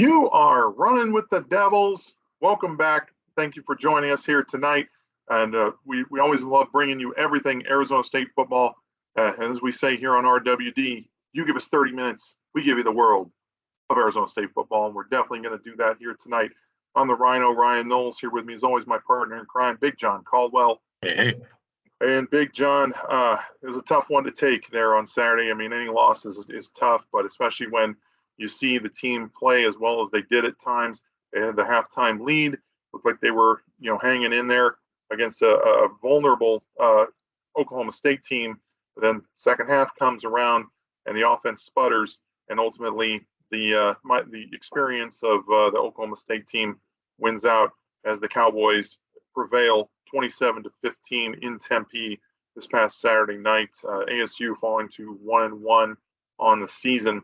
You are running with the Devils. Welcome back. Thank you for joining us here tonight. And we always love bringing you everything Arizona State football. And as we say here on RWD, you give us 30 minutes, we give you the world of Arizona State football. And we're definitely going to do that here tonight on the RyKno. Ryan Knowles here with me as always, my partner in crime, Big John Caldwell. Hey. And Big John, it was a tough one to take there on Saturday. I mean, any loss is tough, but especially when you see the team play as well as they did at times. They had the halftime lead. Looked like they were, hanging in there against a vulnerable Oklahoma State team. But then second half comes around and the offense sputters, and ultimately the experience of the Oklahoma State team wins out as the Cowboys prevail 27-15 in Tempe this past Saturday night. ASU falling to 1-1 on the season.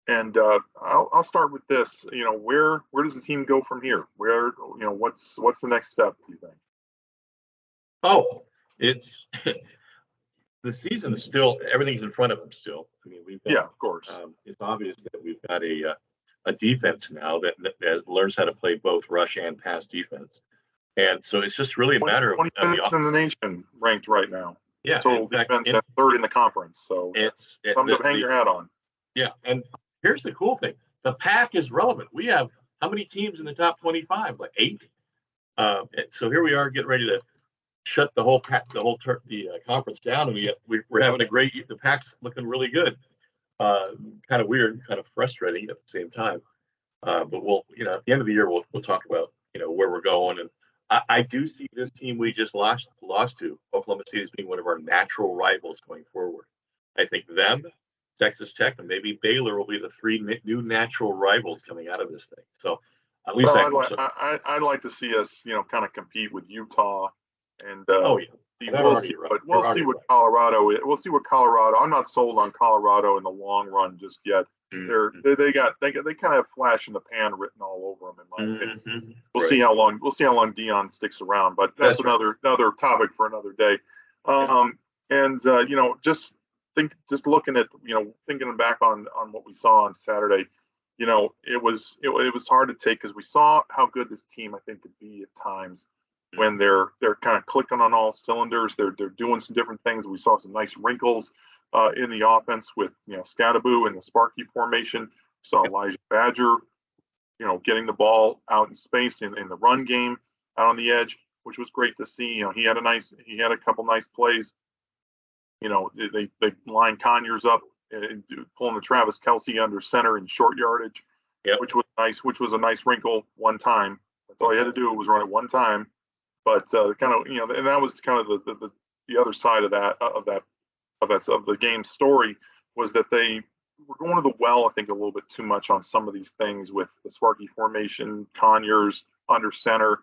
And I'll start with this. Where does the team go from here? Where, what's the next step, do you think? Oh, it's the season is still, everything's in front of them still. I mean, of course. It's obvious that we've got a defense now that learns how to play both rush and pass defense. And so it's just really a matter of 25th in the nation ranked right now. Yeah, total defense at third in the conference. So it's something to hang your hat on. Yeah, and here's the cool thing: the pack is relevant. We have how many teams in the top 25? Like 8. So here we are getting ready to shut the whole conference down, and we're having a great year. The pack's looking really good. Kind of weird, kind of frustrating at the same time. But we'll, at the end of the year, we'll talk about where we're going. And I do see this team we just lost to, Oklahoma State, as being one of our natural rivals going forward. I think them, Texas Tech, and maybe Baylor will be the 3 new natural rivals coming out of this thing. So at least I'd like to see us, kind of compete with Utah and we'll see what Colorado is. We'll see what Colorado. I'm not sold on Colorado in the long run just yet. Mm-hmm. They kind of have flash in the pan written all over them, in my opinion. Mm-hmm. We'll see how long Dion sticks around, but that's another topic for another day. Just looking at thinking back on what we saw on Saturday, it was hard to take because we saw how good this team I think could be at times when they're kind of clicking on all cylinders. They're doing some different things. We saw some nice wrinkles in the offense with Scadaboo and the Sparky formation. We saw Elijah Badger, getting the ball out in space in the run game out on the edge, which was great to see. He had a couple nice plays. They line Conyers up and pulling the Travis Kelce under center in short yardage, which was nice. Which was a nice wrinkle one time. That's all you had to do was run it one time. But and that was kind of the other side of the game story was that they were going to the well, I think, a little bit too much on some of these things with the Sparky formation, Conyers under center,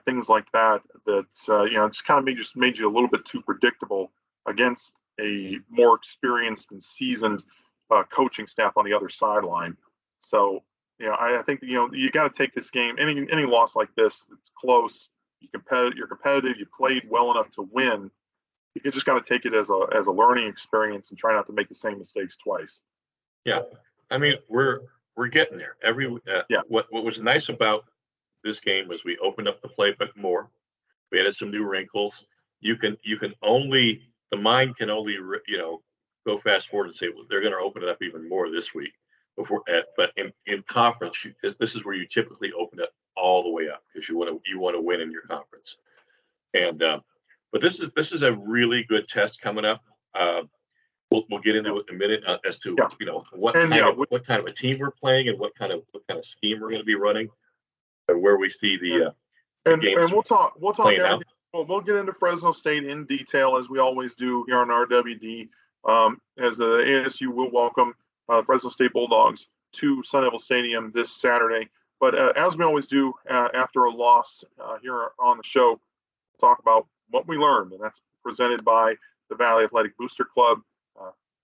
things like that. That just kind of made you a little bit too predictable against a more experienced and seasoned coaching staff on the other sideline. So I think you got to take this game. Any loss like this, it's close. You're competitive. You played well enough to win. You just got to take it as a learning experience and try not to make the same mistakes twice. Yeah, I mean we're getting there. What was nice about this game was we opened up the playbook more. We added some new wrinkles. The mind can only go fast forward and say, well, they're going to open it up even more this week. But in conference, this is where you typically open it all the way up because you want to win in your conference. And but this is a really good test coming up. We'll get into it in a minute as to what kind of a team we're playing and what kind of scheme we're going to be running, and where we see the games. And we'll talk everything. We'll get into Fresno State in detail as we always do here on RWD. As the ASU will welcome Fresno State Bulldogs to Sun Devil Stadium this Saturday. But as we always do after a loss here on the show, we'll talk about what we learned, and that's presented by the Valley Athletic Booster Club.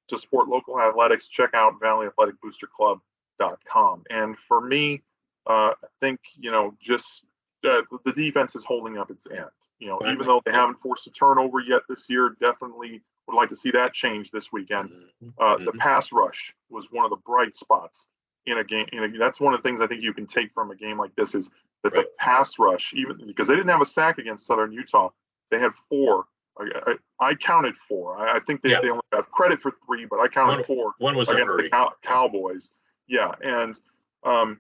To support local athletics, check out valleyathleticboosterclub.com. And for me, I think just the defense is holding up its end. Even though they haven't forced a turnover yet this year, definitely would like to see that change this weekend. The pass rush was one of the bright spots in a game. That's one of the things I think you can take from a game like this is that the pass rush, even because they didn't have a sack against Southern Utah, they had 4. I counted 4. I think they only got credit for 3, but I counted 4. One was against the Cowboys. Yeah, and I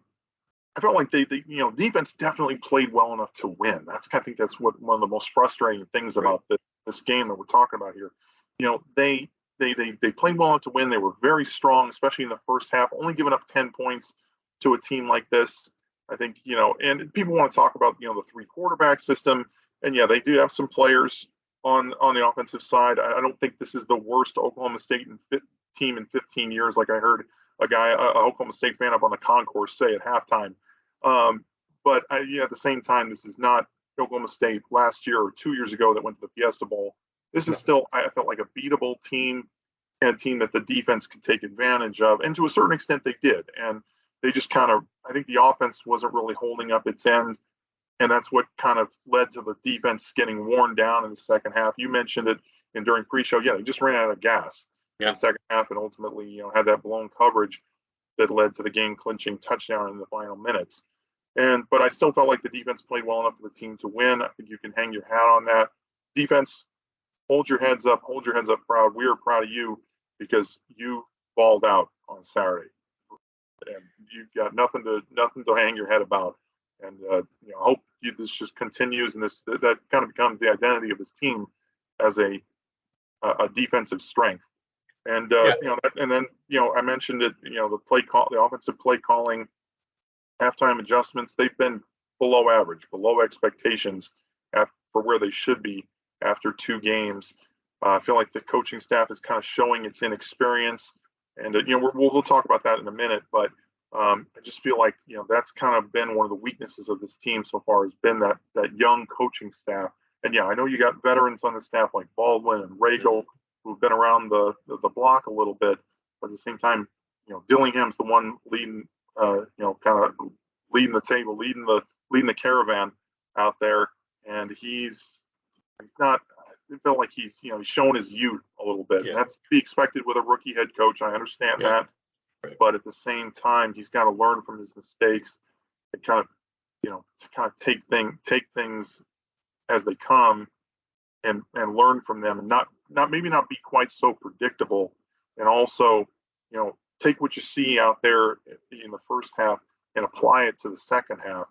felt like they defense definitely played well enough to win. I think that's one of the most frustrating things about this game that we're talking about here. They played well enough to win. They were very strong, especially in the first half, only giving up 10 points to a team like this. I think, and people want to talk about, the 3-quarterback system. And yeah, they do have some players on the offensive side. I don't think this is the worst Oklahoma State team in 15 years. Like I heard a Oklahoma State fan up on the concourse say at halftime. But at the same time, this is not Oklahoma State last year or 2 years ago that went to the Fiesta Bowl. This is still, I felt like, a beatable team and a team that the defense could take advantage of. And to a certain extent, they did. And they just I think the offense wasn't really holding up its end. And that's what kind of led to the defense getting worn down in the second half. You mentioned it during pre-show. Yeah, they just ran out of gas in the second half and ultimately, had that blown coverage that led to the game-clinching touchdown in the final minutes. But I still felt like the defense played well enough for the team to win. I think you can hang your hat on that. Defense, hold your heads up proud. We are proud of you because you balled out on Saturday. And you've got nothing to hang your head about. And I hope this just continues, and that kind of becomes the identity of this team as a defensive strength. And and then I mentioned it. The offensive play calling, halftime adjustments. They've been below average, below expectations for where they should be after 2 games. I feel like the coaching staff is kind of showing its inexperience, and we'll talk about that in a minute. But I just feel like that's kind of been one of the weaknesses of this team so far, has been that young coaching staff. And I know you got veterans on the staff like Baldwin and RyKno who've been around the block a little bit, but at the same time, Dillingham's the one leading, kind of leading the table, leading the caravan out there, and he's not. It felt like he's shown his youth a little bit. And that's to be expected with a rookie head coach. I understand that. Right. But at the same time, he's got to learn from his mistakes and kind of take things as they come and learn from them, and not be quite so predictable. And also, take what you see out there in the first half and apply it to the second half.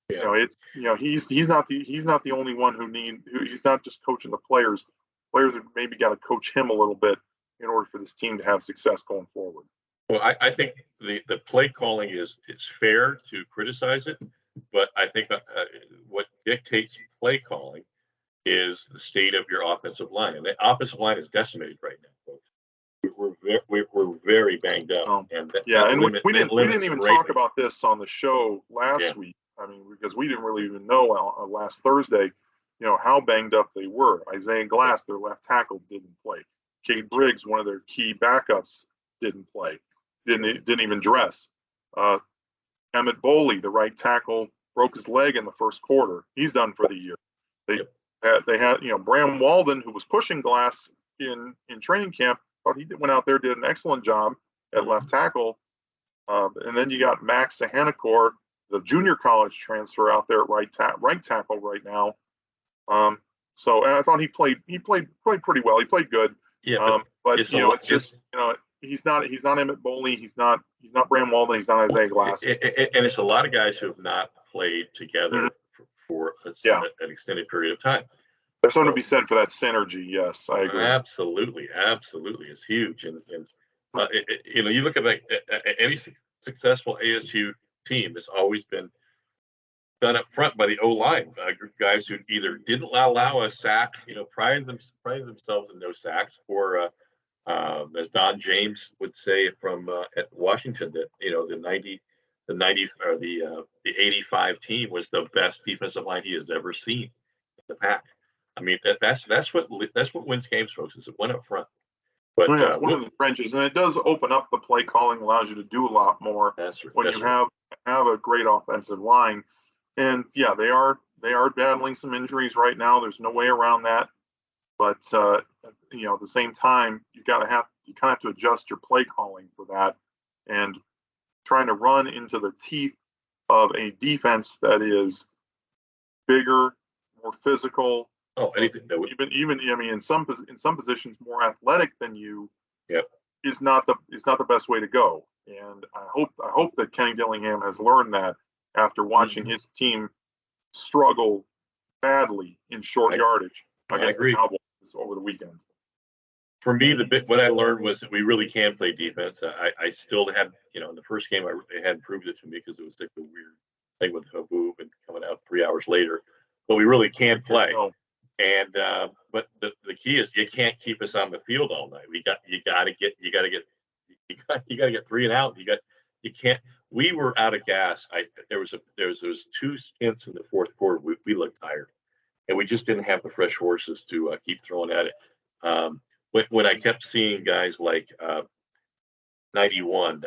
He's not the only one he's not just coaching the players. Players have maybe got to coach him a little bit in order for this team to have success going forward. Well, I think the play calling it's fair to criticize it, but I think what dictates play calling is the state of your offensive line, and the offensive line is decimated right now, folks. We're very banged up, and we didn't even talk about this on the show last week. I mean, because we didn't really even know last Thursday, how banged up they were. Isaiah Glass, their left tackle, didn't play. Cade Briggs, one of their key backups, didn't play. Didn't even dress. Emmett Boley, the right tackle, broke his leg in the first quarter. He's done for the year. They had Bram Walden, who was pushing Glass in training camp. Thought he went out there, did an excellent job at left tackle. And then you got Max Sahanakor, the junior college transfer, out there at right tackle right now. So and I thought he played pretty well. He played good. Yeah, but it's just he's not Emmett Boley. He's not Bram Walden. He's not Isaiah Glass. And it's a lot of guys who have not played together for an extended period of time. There's something to be said for that synergy. Yes, I agree. Absolutely, it's huge. And you look at any successful ASU team, it's always been done up front by the O-line, guys who either didn't allow a sack, prided themselves in no sacks, or as Don James would say from at Washington, that the 85 team was the best defensive line he has ever seen in the pack. I mean, that's what wins games, folks. Is it went up front. But it's one of the trenches, and it does open up the play calling, allows you to do a lot more when you have a great offensive line. And they are battling some injuries right now. There's no way around that. But at the same time, you kind of have to adjust your play calling for that. And trying to run into the teeth of a defense that is bigger, more physical. Oh, anything that would. Even I mean, in some positions, more athletic than you. Yep. Is not the best way to go. And I hope that Kenny Dillingham has learned that after watching his team struggle badly in short yardage against the Cowboys over the weekend. For me, what I learned was that we really can play defense. I still had, in the first game, they hadn't proved it to me because it was like a weird thing with Haboob and coming out 3 hours later. But we really can play. And but the key is you can't keep us on the field all night. You got to get 3 and out. You can't. We were out of gas. There was those 2 stints in the fourth quarter. We looked tired, and we just didn't have the fresh horses to keep throwing at it. When I kept seeing guys like 91,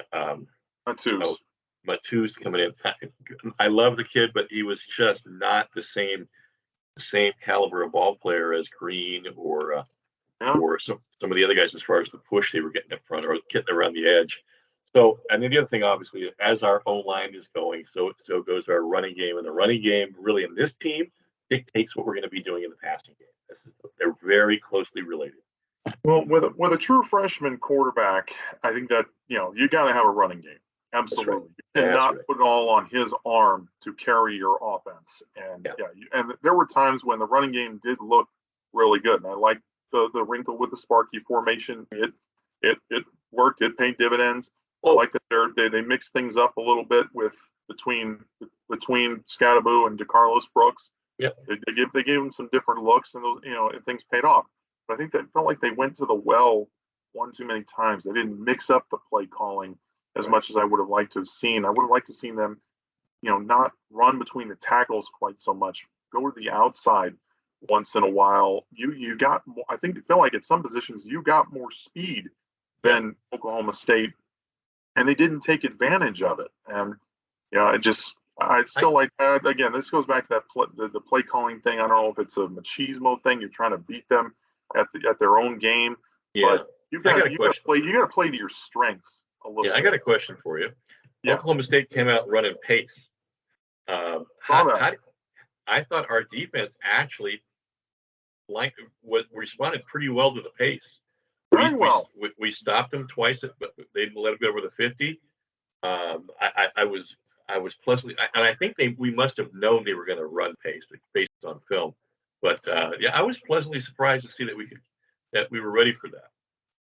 Matus coming in, I love the kid, but he was just not the same caliber of ball player as Green or some of the other guys as far as the push they were getting up front or getting around the edge. So, and then the other thing, obviously, as our O-line is going, so goes our running game. And the running game, really, in this team, dictates what we're going to be doing in the passing game. They're very closely related. Well, with a true freshman quarterback, I think that you got to have a running game. Absolutely, right. You cannot put it all on his arm to carry your offense. And and there were times when the running game did look really good. And I like the wrinkle with the Sparky formation. It worked. It paid dividends. I like that they mixed things up a little bit between Scattaboo and DeCarlos Brooks. Yeah, they gave him some different looks, and those and things paid off. But I think that felt like they went to the well one too many times. They didn't mix up the play calling as much as I would have liked to have seen. I would have liked to seen them, not run between the tackles quite so much. Go to the outside once in a while. You got more, I think it felt like at some positions you got more speed than Oklahoma State, and they didn't take advantage of it. And I still like that. Again, this goes back to that the play calling thing. I don't know if it's a machismo thing. You're trying to beat them at their own game. Yeah, but you got to play to your strengths. I got a question for you. Yeah. Oklahoma State came out running pace. I thought our defense actually responded pretty well to the pace. Very well. We stopped them twice, but they let it go over the 50. I was pleasantly, and I think we must have known they were going to run pace based on film. But I was pleasantly surprised to see that we were ready for that.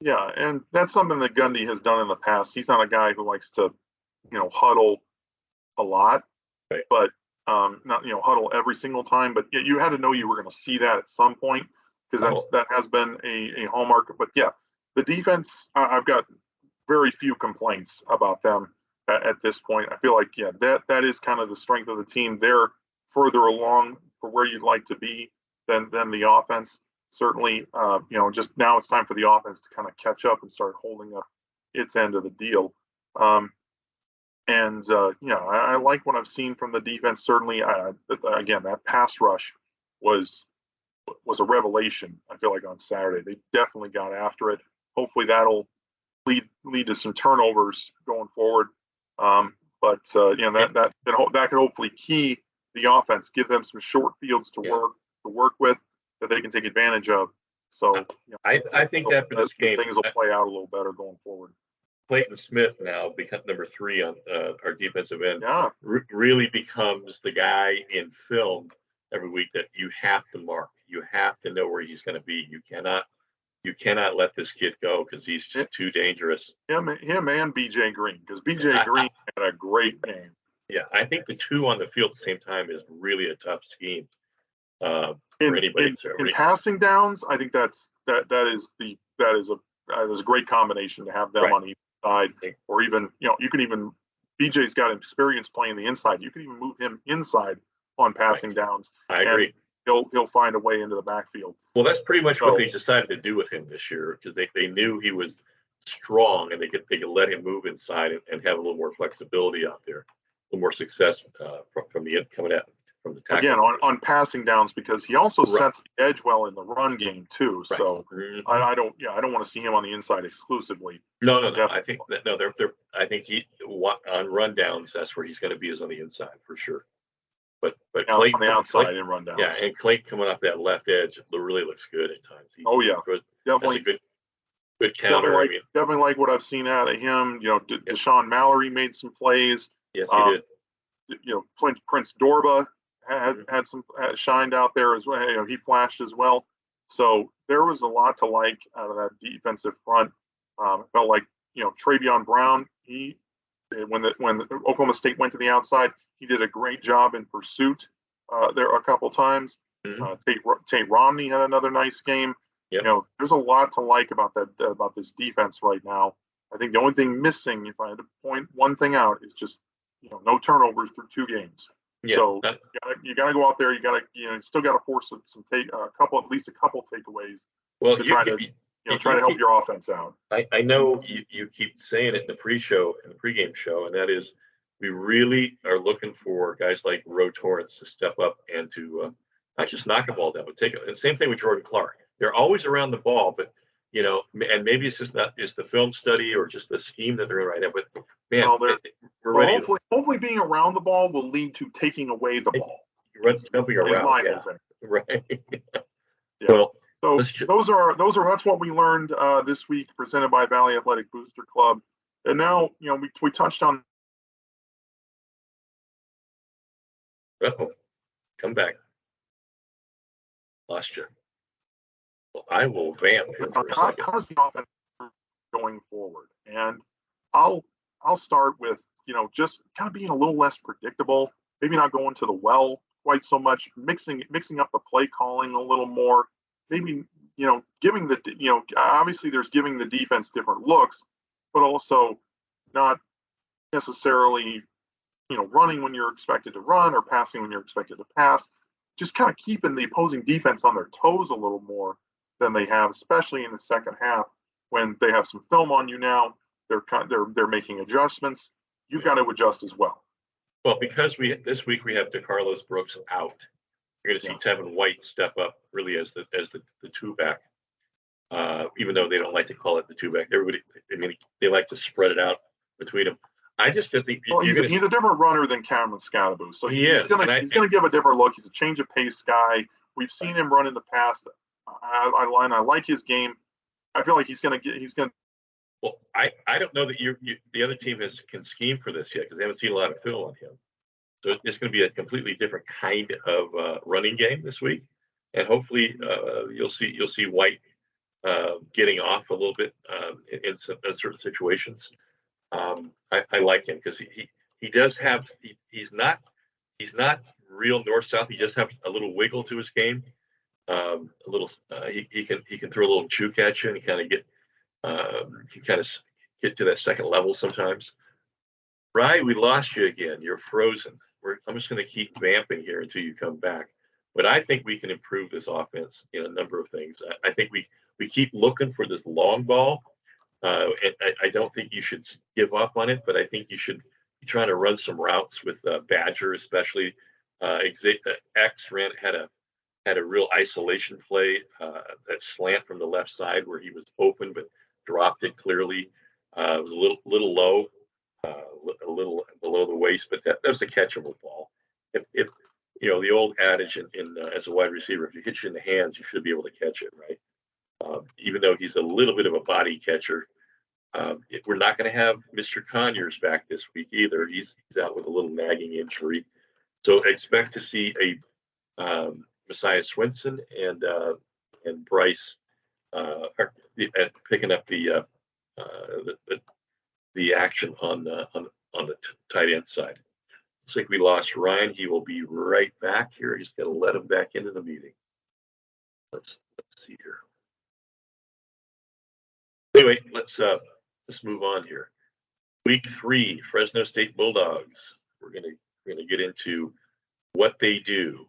Yeah, and that's something that Gundy has done in the past. He's not a guy who likes to, huddle a lot, right. But not huddle every single time. But you had to know you were going to see that at some point because that has been a hallmark. But the defense, I've got very few complaints about them at this point. I feel like that is kind of the strength of the team. They're further along for where you'd like to be than the offense. Certainly, just now it's time for the offense to kind of catch up and start holding up its end of the deal. I like what I've seen from the defense. Certainly, again, that pass rush was a revelation. I feel like on Saturday they definitely got after it. Hopefully, that'll lead to some turnovers going forward. That could hopefully key the offense, give them some short fields to work with that they can take advantage of. So I think that for this game, things will play out a little better going forward. Clayton Smith now becomes number 3 on our defensive end. Yeah, really becomes the guy in film every week that you have to mark. You have to know where he's going to be. You cannot let this kid go because he's just too dangerous. Him and BJ Green, because BJ Green had a great game. Yeah, I think the 2 on the field at the same time is really a tough scheme. For anybody. In passing downs, I think that is a great combination to have them on each side, or even you can even BJ's got experience playing the inside. You can even move him inside on passing downs. I agree. He'll find a way into the backfield. Well, that's pretty much what they decided to do with him this year because they knew he was strong and they could let him move inside and have a little more flexibility out there, a little more success from the end coming out. From the tackle. Again, on passing downs because he also sets the edge well in the run game too. Right. So I don't want to see him on the inside exclusively. No. I think that I think on rundowns, that's where he's going to be, is on the inside for sure. But on Clay the outside in rundowns. yeah, and Clay coming off that left edge really looks good at times. Definitely. That's a good counter. Definitely like what I've seen out of him. Deshaun Mallory made some plays. Yes, he did. Prince Dorba had shined out there as well. He flashed as well. So there was a lot to like out of that defensive front. It felt like Travion Brown. When Oklahoma State went to the outside, he did a great job in pursuit there a couple times. Tate Romney had another nice game. Yep. There's a lot to like about this defense right now. I think the only thing missing, if I had to point one thing out, is just no turnovers through 2 games. Yeah, so you gotta go out there. You still gotta force at least a couple takeaways. Well, to try to help your offense out. I know you keep saying it in the pregame show, and that is we really are looking for guys like Roe Torrance to step up and to not just knock a ball down, but take it. And same thing with Jordan Clark. They're always around the ball, but and maybe it's just the film study or just the scheme that they're in right now. But man, we're ready. Hopefully, being around the ball will lead to taking away the ball. Jumping around, right? Yeah. Well, so that's what we learned this week, presented by Valley Athletic Booster Club. And now, we touched on. Come back. Lost you. Well, I will vamp here for a second. How's the offense going forward? And I'll start with just kind of being a little less predictable. Maybe not going to the well quite so much. Mixing up the play calling a little more. Maybe giving obviously there's giving the defense different looks, but also not necessarily running when you're expected to run or passing when you're expected to pass. Just kind of keeping the opposing defense on their toes a little more than they have, especially in the second half when they have some film on you now. They're making adjustments. You've got to adjust as well. Well, because this week we have DeCarlos Brooks out, you're going to see Tevin White step up really as the two back. Even though they don't like to call it the two back, they like to spread it out between them. I just think he's a different runner than Cameron Scadaboo. So he's going to give a different look. He's a change of pace guy. We've seen him run in the past. I like his game. I feel like he's going to. Well, I don't know that the other team can scheme for this yet because they haven't seen a lot of film on him. So it's going to be a completely different kind of running game this week, and hopefully you'll see White getting off a little bit in certain situations. I like him because he does have he's not real north south. He just has a little wiggle to his game. A little he can throw a little juke at you and get to that second level sometimes. Ryan, we lost you again. You're frozen. I'm just going to keep vamping here until you come back. But I think we can improve this offense in a number of things. I think we keep looking for this long ball. I don't think you should give up on it, but I think you should be trying to run some routes with Badger, especially. X had a real isolation play, that slant from the left side where he was open but dropped it clearly. It was a little low, a little below the waist, but that was a catchable ball. If the old adage in as a wide receiver, if you hit you in the hands, you should be able to catch it, right? Even though he's a little bit of a body catcher. We're not going to have Mr. Conyers back this week either. He's out with a little nagging injury. So expect to see a Messiah Swinson and Bryce picking up the action on the tight end side. Looks like we lost Ryan. He will be right back here. Just got to let him back into the meeting. Let's see here. Anyway, let's move on here. Week 3, Fresno State Bulldogs. We're gonna get into what they do.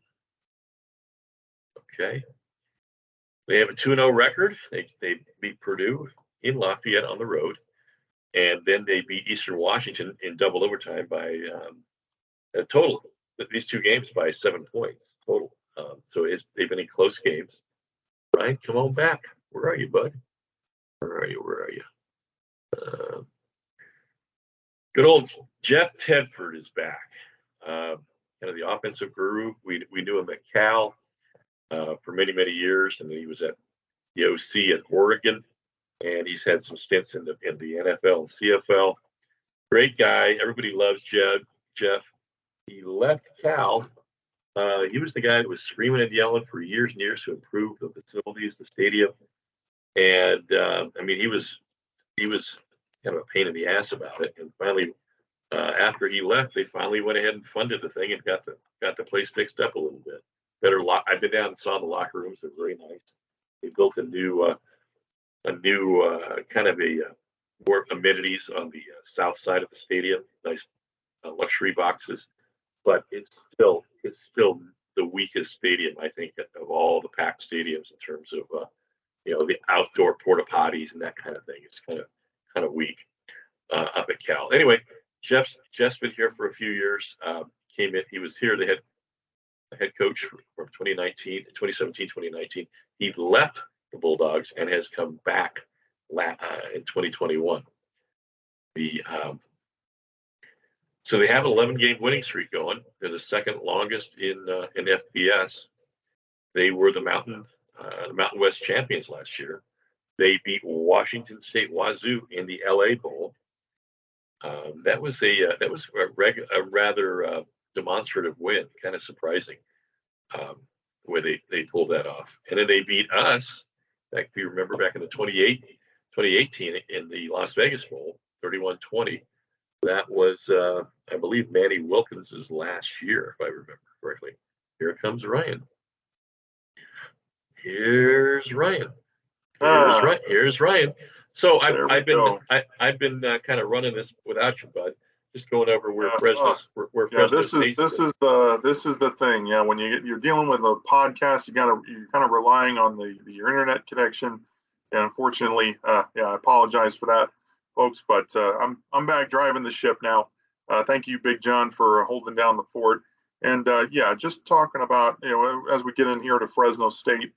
Okay. They have a 2-0 record. They beat Purdue in Lafayette on the road, and then they beat Eastern Washington in double overtime by a total. These 2 games by 7 points total. So they've been in close games. Ryan, come on back. Where are you, bud? Where are you? Good old Jeff Tedford is back. Kind of the offensive guru. We knew him at Cal for many, many years, and then he was at the OC at Oregon, and he's had some stints in the NFL and CFL. Great guy. Everybody loves Jeff. He left Cal. He was the guy that was screaming and yelling for years and years to improve the facilities, the stadium, and I mean he was kind of a pain in the ass about it. And finally, after he left, they finally went ahead and funded the thing and got the place fixed up a little bit. Better I've been down and saw the locker rooms; they're very nice. They built a new kind of a more amenities on the south side of the stadium. Nice luxury boxes, but it's still the weakest stadium, I think, of all the packed stadiums in terms of the outdoor porta potties and that kind of thing. It's kind of weak up at Cal. Anyway, Jeff's been here for a few years. Came in, he was here. They had a head coach from 2017, 2019. He left the Bulldogs and has come back in 2021. So they have an 11-game winning streak going. They're the second longest in FBS. They were the Mountain West champions last year. They beat Washington State Wazoo in the LA Bowl. That was a rather demonstrative win, kind of surprising, where they pulled that off. And then they beat us, if you remember, back in the 2018 in the Las Vegas Bowl, 31-20. That was, I believe, Manny Wilkins's last year, if I remember correctly. Here comes Ryan. Here's Ryan. Here's Ryan. So I've been kind of running this without you, bud. Just going over where Fresno State. This is the thing. Yeah, when you're dealing with a podcast, you're kind of relying on your internet connection. And unfortunately, I apologize for that, folks. But I'm back driving the ship now. Thank you, Big John, for holding down the fort. And just talking about as we get in here to Fresno State,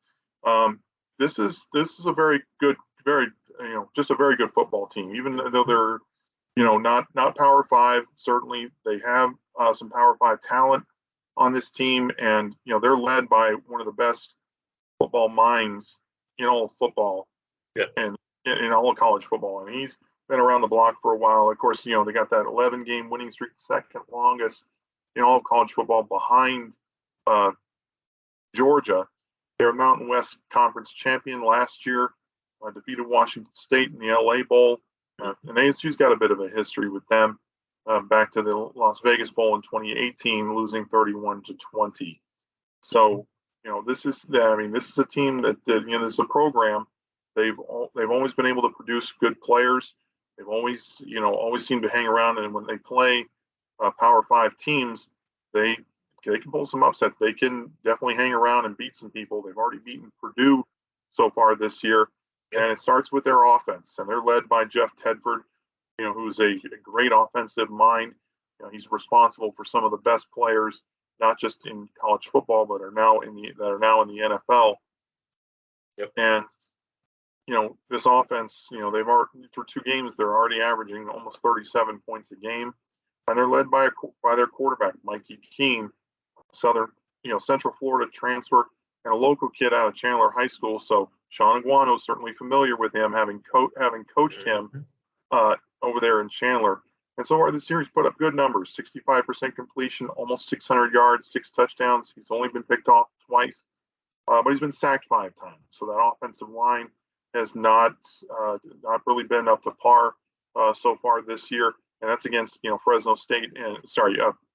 this is a very good, just a very good football team. Even though they're not Power 5, certainly they have some Power 5 talent on this team, and they're led by one of the best football minds in all of football, and in all of college football. And he's been around the block for a while. Of course, they got that 11-game winning streak, second longest in all of college football, behind Georgia. They're Mountain West Conference champion last year, defeated Washington State in the LA Bowl. And ASU's got a bit of a history with them, back to the Las Vegas Bowl in 2018, losing 31-20. So, this is a team that this is a program. They've always been able to produce good players. They've always seemed to hang around, and when they play Power 5 teams, they can pull some upsets. They can definitely hang around and beat some people. They've already beaten Purdue so far this year. And it starts with their offense, and they're led by Jeff Tedford, who's a great offensive mind. He's responsible for some of the best players, not just in college football, but are now in the NFL. Yep. And this offense, they've already, through 2 games, they're already averaging almost 37 points a game, and they're led by their quarterback, Mikey Keene, Central Florida transfer, and a local kid out of Chandler High School. So Sean Aguano's certainly familiar with him, having coached him over there in Chandler. And so far this series put up good numbers: 65% completion, almost 600 yards, 6 touchdowns. He's only been picked off twice, but he's been sacked 5 times. So that offensive line has not really been up to par so far this year. And that's against Fresno State and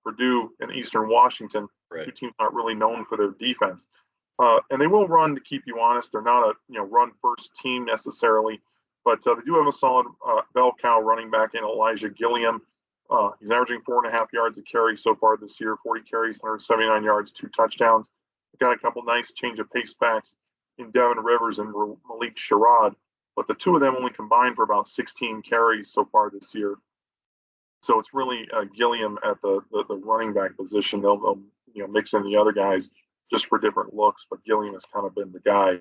Purdue and Eastern Washington, right. 2 teams not really known for their defense. And they will run to keep you honest. They're not a run first team necessarily, but they do have a solid bell cow running back in Elijah Gilliam. He's averaging 4.5 yards a carry so far this year, 40 carries, 179 yards, 2 touchdowns. They've got a couple nice change of pace backs in Devin Rivers and Malik Sherrod, but the 2 of them only combined for about 16 carries so far this year. So it's really Gilliam at the running back position. They'll mix in the other guys just for different looks, but Gilliam has kind of been the guy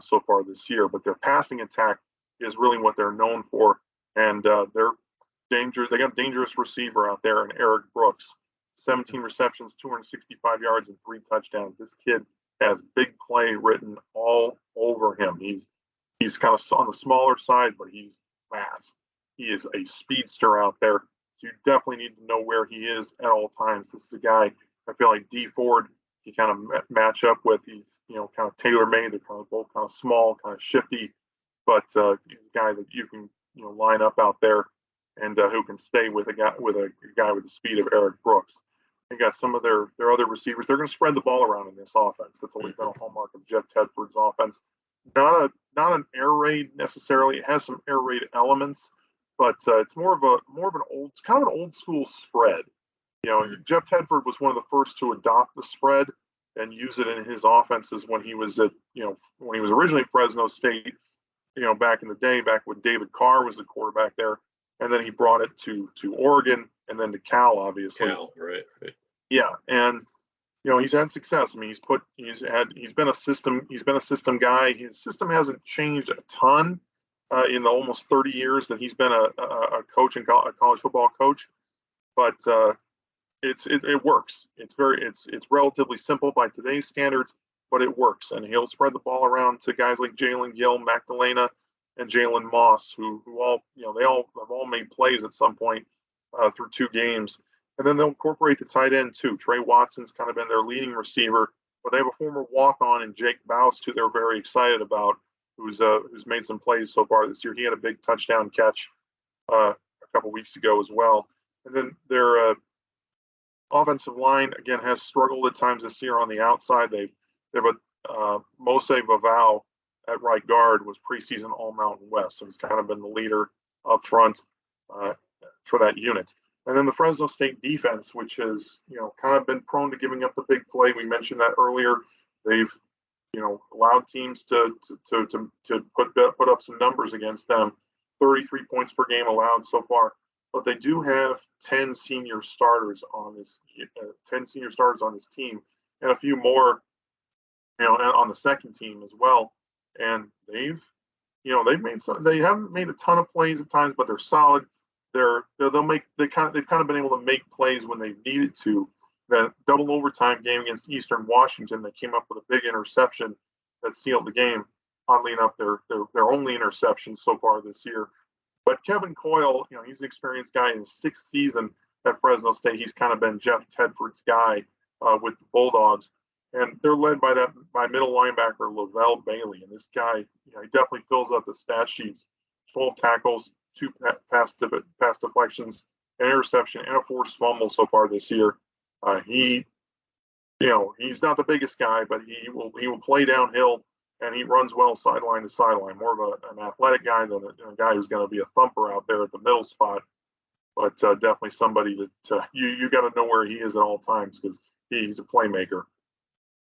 so far this year. But their passing attack is really what they're known for, and they're They got a dangerous receiver out there in Eric Brooks. 17 receptions, 265 yards, and 3 touchdowns. This kid has big play written all over him. He's kind of on the smaller side, but he's fast. He is a speedster out there. So you definitely need to know where he is at all times. This is a guy I feel like D Ford he kind of match up with. He's kind of tailor made. They're kind of both kind of small, kind of shifty, but he's a guy that you can line up out there and who can stay with a guy with the speed of Eric Brooks. They got some of their other receivers. They're going to spread the ball around in this offense. That's always been a hallmark of Jeff Tedford's offense. Not an air raid necessarily. It has some air raid elements, but it's more of an old school spread. Jeff Tedford was one of the first to adopt the spread and use it in his offenses when he was originally at Fresno State, back in the day, back when David Carr was the quarterback there, and then he brought it to Oregon and then to Cal, obviously. Cal, right. Yeah, and he's had success. I mean, he's been a system guy. His system hasn't changed a ton in the almost 30 years that he's been a coach and a college football coach, but it works. It's relatively simple by today's standards, but it works, and he'll spread the ball around to guys like Jalen Gill, Magdalena, and Jalen Moss, who all they all have all made plays at some point through 2 games. And then they'll incorporate the tight end too. Trey Watson's kind of been their leading receiver, but they have a former walk-on in Jake Boust, who they're very excited about, who's made some plays so far this year. He had a big touchdown catch a couple weeks ago as well. And then their offensive line again has struggled at times this year on the outside. They've Mose Vavao at right guard was preseason All Mountain West, so he's kind of been the leader up front for that unit. And then the Fresno State defense, which has kind of been prone to giving up the big play. We mentioned that earlier. They've allowed teams to put up some numbers against them. 33 points per game allowed so far, but they do have 10 senior starters on this team, and a few more on the second team as well. And they've haven't made a ton of plays at times, but they're solid. They've kind of been able to make plays when they've needed to. That double overtime game against Eastern Washington, they came up with a big interception that sealed the game. Oddly enough, their only interception so far this year. But Kevin Coyle, he's an experienced guy in his 6th season at Fresno State. He's kind of been Jeff Tedford's guy with the Bulldogs, and they're led by middle linebacker Lavelle Bailey. And this guy, he definitely fills out the stat sheets. 12 tackles, 2 pass deflections, an interception, and a forced fumble so far this year. He's not the biggest guy, but he will play downhill, and he runs well sideline to sideline. More of an athletic guy than a guy who's going to be a thumper out there at the middle spot. But definitely somebody that you got to know where he is at all times, because he's a playmaker.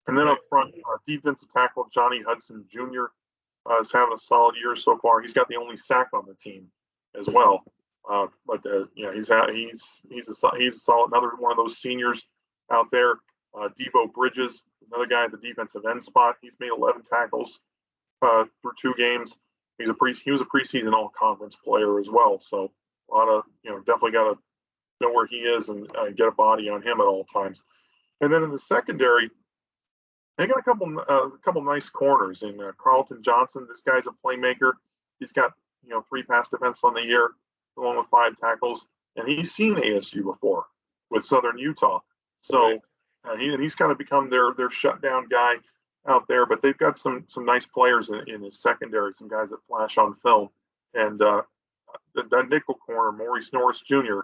And then up front, defensive tackle Johnny Hudson Jr. Is having a solid year so far. He's got the only sack on the team as well. He's a solid, another one of those seniors out there. Devo Bridges, another guy at the defensive end spot. He's made 11 tackles through 2 games. He was a preseason all-conference player as well. So a lot of definitely got to know where he is and get a body on him at all times. And then in the secondary, they got a couple nice corners in Carlton Johnson. This guy's a playmaker. He's got 3 pass defense on the year, along with 5 tackles, and he's seen ASU before with Southern Utah. So he's kind of become their shutdown guy out there. But they've got some nice players in his secondary, some guys that flash on film. And that nickel corner, Maurice Norris Jr.,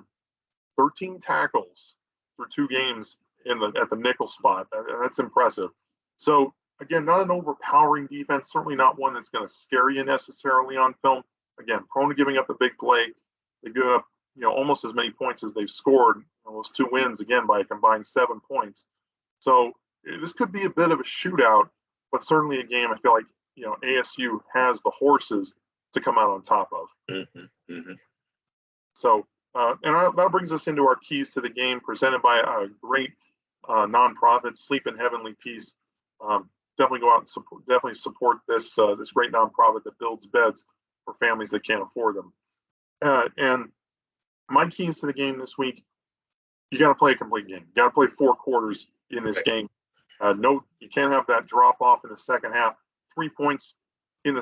13 tackles for 2 games at the nickel spot. That's impressive. So again, not an overpowering defense, certainly not one that's going to scare you necessarily on film. Again, prone to giving up the big play. They give up almost as many points as they've scored. Those 2 wins again by a combined 7 points. So this could be a bit of a shootout, but certainly a game I feel like ASU has the horses to come out on top of. Mm-hmm. Mm-hmm. So that brings us into our keys to the game, presented by a great nonprofit, Sleep in Heavenly Peace. Definitely go out and support this great nonprofit that builds beds for families that can't afford them. And my keys to the game this week, you got to play a complete game. You got to play 4 quarters in this game. No, you can't have that drop off in the second half. 3 points in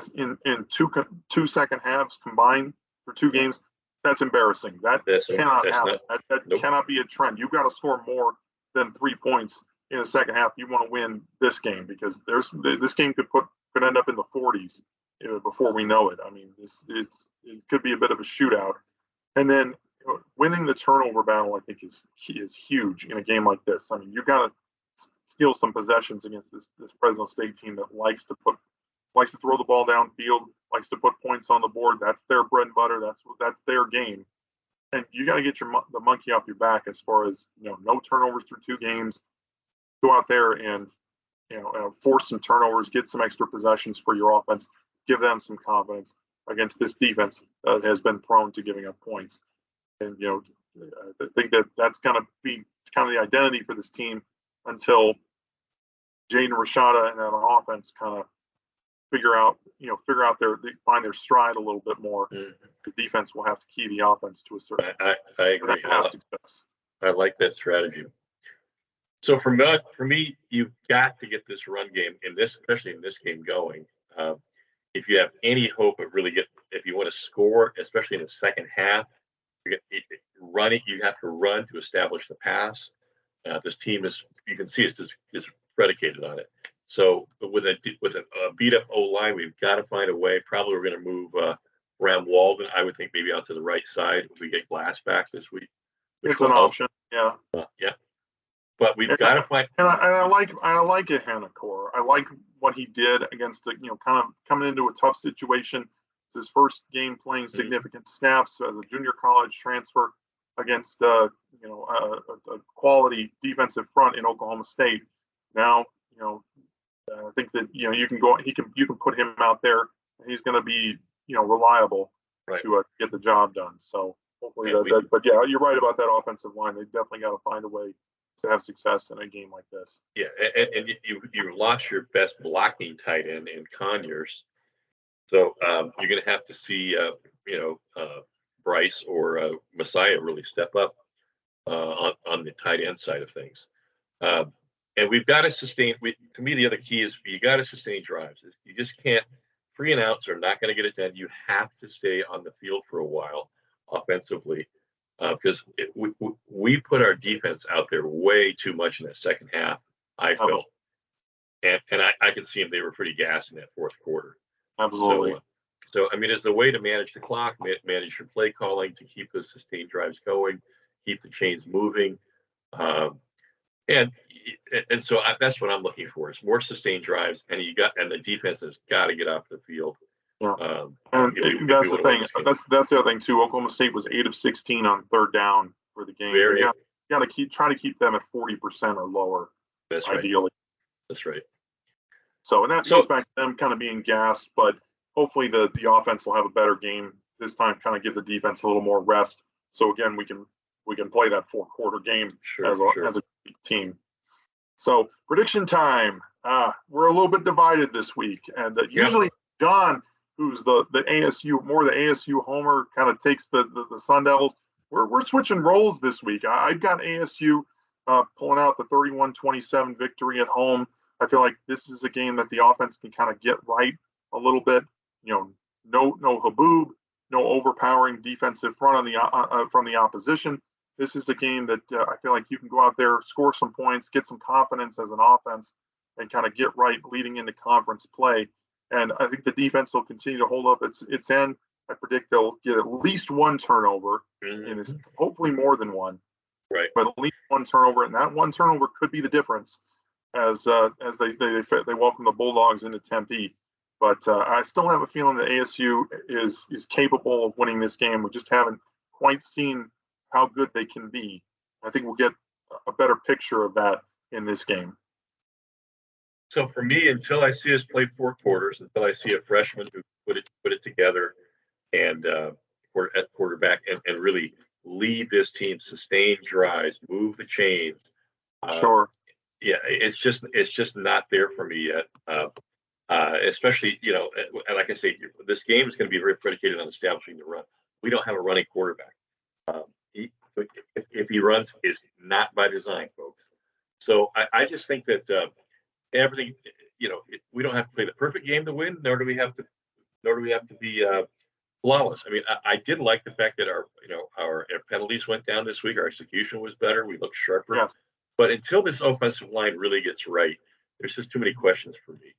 two second halves combined for 2 games. That's embarrassing. That cannot happen. That cannot be a trend. You've got to score more than 3 points in the second half. You want to win this game because this game could end up in the 40s before we know it. I mean, it could be a bit of a shootout. And then winning the turnover battle, I think, is huge in a game like this. I mean, you got to steal some possessions against this Fresno State team that likes to throw the ball downfield, likes to put points on the board. That's their bread and butter. That's their game. And you got to get the monkey off your back as far as no turnovers through 2 games. Go out there and force some turnovers, get some extra possessions for your offense, give them some confidence against this defense that has been prone to giving up points. And I think that's going to be kind of the identity for this team until Jaden Rashada and that offense kind of find their stride a little bit more. The defense will have to key the offense to a certain. I agree. I like that strategy. So for me, you've got to get this run game especially in this game going. If you have any hope of if you want to score, especially in the second half, you have to run to establish the pass. This team you can see, is predicated on it. So with a beat up O line, we've got to find a way. Probably we're going to move Ram Walden. I would think maybe out to the right side if we get Glass back this week. It's an option, yeah. Yeah. But we've got to find. And I like Hanakor. I like what he did against kind of coming into a tough situation. It's his first game playing significant snaps as a junior college transfer against a quality defensive front in Oklahoma State. Now I think that you can put him out there and he's going to be reliable to get the job done. So hopefully but yeah, you're right about that offensive line. They definitely got to find a way to have success in a game like this. Yeah, and you lost your best blocking tight end in Conyers, so you're going to have to see Bryce or Messiah really step up on the tight end side of things. And we've got to sustain. To me, the other key is you got to sustain drives. You just can't. 3 and outs are not going to get it done. You have to stay on the field for a while offensively, because we put our defense out there way too much in that second half. I felt, and I could see them. They were pretty gassed in that 4th quarter. Absolutely. So I mean, it's a way to manage the clock, manage your play calling to keep the sustained drives going, keep the chains moving. And so that's what I'm looking for is more sustained drives, and the defense has got to get off the field. Yeah. And that's the thing. That's the other thing too. Oklahoma State was 8 of 16 on 3rd down for the game. You got to try to keep them at 40% or lower. That's ideally. Right. That's right. So that goes back to them kind of being gassed, but hopefully the offense will have a better game this time. Kind of give the defense a little more rest. So again, we can play that 4 quarter game as a team. So prediction time. We're a little bit divided this week, and usually John, who's the ASU homer, kind of takes the Sun Devils. We're switching roles this week. I've got ASU pulling out the 31-27 victory at home. I feel like this is a game that the offense can kind of get right a little bit. No haboob, no overpowering defensive front from the opposition. This is a game that I feel like you can go out there, score some points, get some confidence as an offense, and kind of get right leading into conference play. And I think the defense will continue to hold up its end. I predict they'll get at least 1 turnover, and it's hopefully more than 1. Right. But at least 1 turnover, and that 1 turnover could be the difference as they welcome the Bulldogs into Tempe. But I still have a feeling that ASU is capable of winning this game. We just haven't quite seen how good they can be. I think we'll get a better picture of that in this game. So for me, until I see us play 4 quarters, until I see a freshman who put it together and at quarterback and really lead this team, sustain drives, move the chains. Sure. Yeah, it's just not there for me yet. Especially, and like I say, this game is going to be very predicated on establishing the run. We don't have a running quarterback. if he runs, is not by design, folks. So I just think that everything, we don't have to play the perfect game to win, nor do we have to be flawless. I mean, I did like the fact that our penalties went down this week. Our execution was better. We looked sharper. Yes. But until this offensive line really gets right, there's just too many questions for me.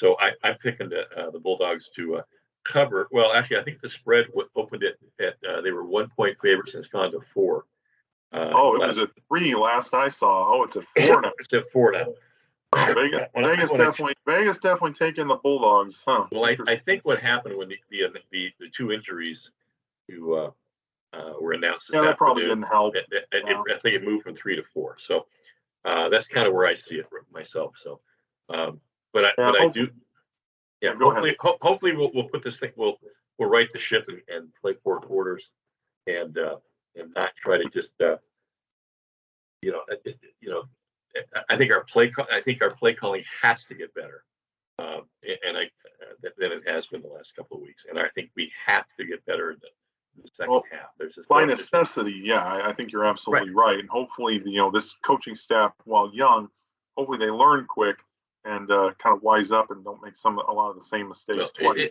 So I'm picking the Bulldogs to cover. Well, actually, I think the spread opened it at they were 1 point favorites and it's gone to 4. It was at 3 last I saw. Oh, it's at 4 now. It's at 4 now. Vegas definitely taking the Bulldogs, huh? Well, I think what happened when the 2 injuries who were announced. Yeah, that probably didn't help. I think it moved from 3 to 4. So that's kind of where I see it myself. So, but I do. Yeah, hopefully we'll put this thing. We'll right the ship and play 4 quarters, and not try to just I think our play calling has to get better, than it has been the last couple of weeks. And I think we have to get better in the second half. There's just by necessity. Yeah, I think you're absolutely right. And hopefully, this coaching staff, while young, hopefully they learn quick and kind of wise up and don't make a lot of the same mistakes twice.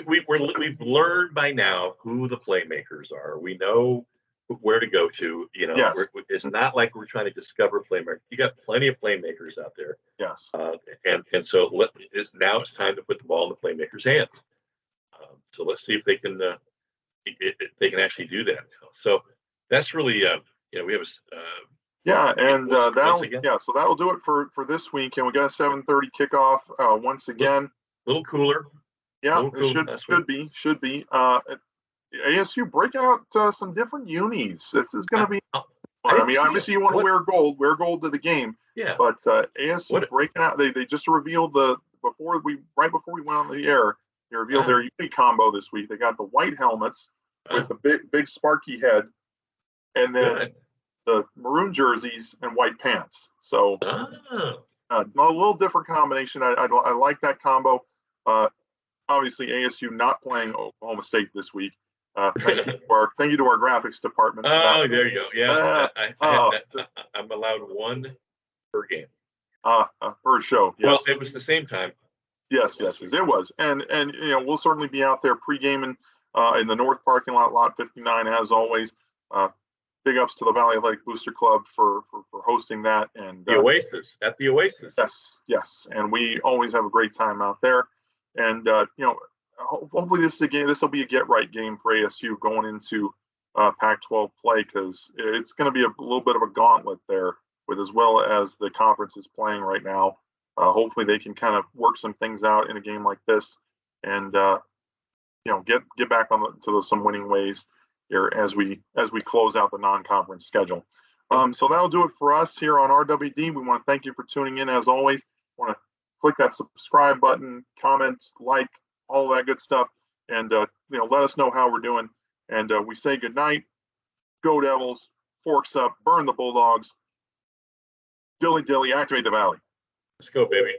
We've learned by now who the playmakers are. We know where to go to. Yes. It's not like we're trying to discover playmakers. You got plenty of playmakers out there. Yes. And so now it's time to put the ball in the playmakers' hands. So let's see if they can actually do that. So that's really we have so that'll do it for this week. And we got a 7:30 kickoff once again. A little cooler. Yeah, it should be. ASU breaking out some different unis. This is going to be. Obviously you want to wear gold to the game. Yeah. But ASU breaking out. They just revealed right before we went on the air. They revealed their uni combo this week. They got the white helmets with the big Sparky head, and then the maroon jerseys and white pants. So a little different combination. I like that combo. Obviously ASU not playing Oklahoma State this week. Thank you to our graphics department. Oh, there you go. Yeah, I'm allowed 1 per game. Per show. Yes. Well, it was the same time. Yes, it was, and we'll certainly be out there pre-gaming in the North parking lot, lot 59, as always. Big ups to the Valley Athletic Booster Club for hosting that, and the Oasis at the Oasis. Yes, and we always have a great time out there, and hopefully this will be a get right game for ASU going into Pac-12 play, because it's going to be a little bit of a gauntlet there with as well as the conference is playing right now. Hopefully they can kind of work some things out in a game like this, and get back to some winning ways here as we close out the non-conference schedule. So that'll do it for us here on RWD. We want to thank you for tuning in as always. Want to click that subscribe button, comment, like, all that good stuff, and let us know how we're doing. And we say good night. Go Devils. Forks up. Burn the Bulldogs. Dilly dilly. Activate the Valley. Let's go, baby.